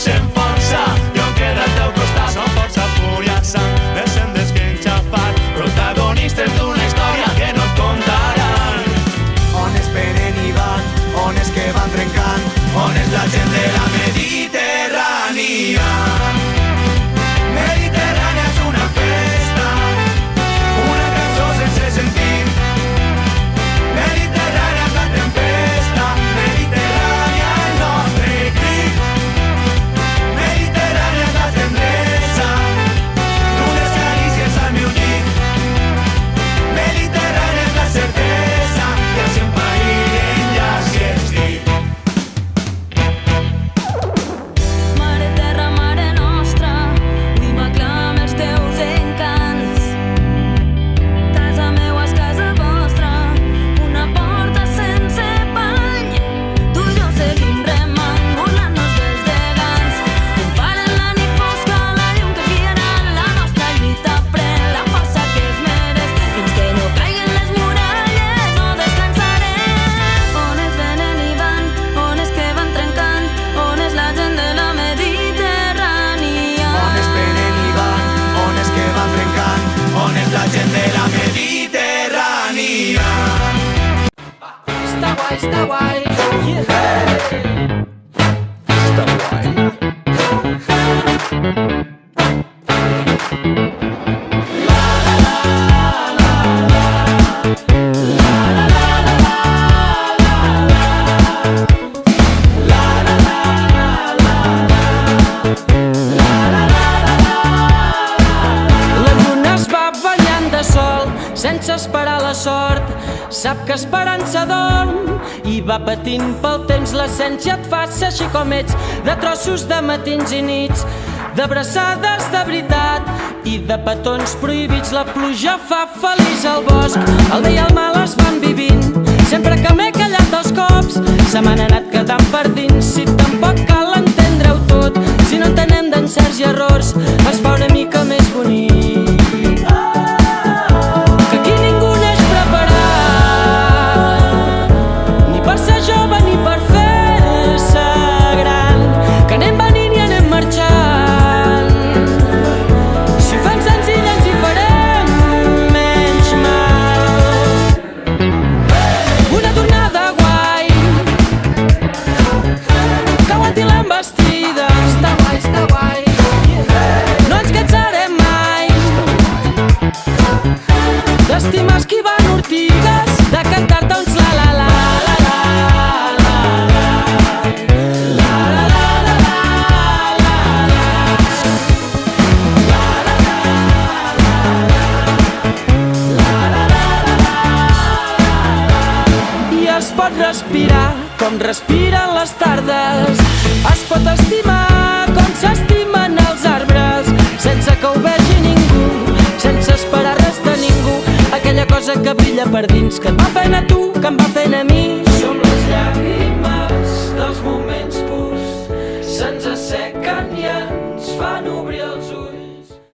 sent força, jo em quedo al teu costat. Som força, fúria, sang, descent d'esquenxafat, protagonistes d'una història que no et contaran. On és venen i van, on és que van trencant, on és la gent de la Mediterrània. Mediterrània és una festa, una cançó sense sentit. Mediterrània és la tempesta, Mediterrània el nostre crit. Mediterrània és la tendresa d'unes carícies al meu llit. Mediterrània és la certesa que si em païren ja s'hi és dit. Mare terra, mare nostra, avui m'aclama els teus encants. Casa meua és casa vostra, una porta sense pany. Tu i jo seguim remant, burlant-nos dels gegants. Comparen la nit fosca, la llum que guiarà la nostra lluita. Pren la força que es mereix, fins que no caiguen les muralles no descansarem. On és venen i van, on és que van trencant, on és la gent de la Mediterrània. On és venen i van, on és que van trencant, on és la gent de la Mediterrània. Està guai, està guai. Està guai. La lluna es va banyant de sol, sense esperar la sort. Sap que esperança dorm i va patint pel temps. L'essència et fa ser així com ets, de trossos de matins i nits, d'abraçades de veritat i de petons prohibits. La pluja fa feliç al bosc, el bé i el mal es van vivint. Sempre que m'he callat els cops, se m'han anat quedant per dins. Si tampoc cal entendre-ho tot, si no entenem d'encerts i errors, es fa una mica més bonic. Que aquí ningú neix preparat, ni per ser jove ni per fer-se gran, que anem venint i anem marxant. Si ho fem senzill ens hi farem menys mal. Una tornada guai, que aguanti l'embestida. Està guai, està guai. No ens cansarem mai d'estimar esquivant ortigues, de cantar-te uns la la la la la la la la la la. I es pot respirar com respiren les tardes, es pot estimar com s'estimen els arbres, sense que ho vegi ningú, sense esperar res de ningú. Aquella cosa que brilla per dins, que et va fent a tu, que em va fent a mi. Som les llàgrimes dels moments purs, se'ns assequen i ens fan obrir els ulls.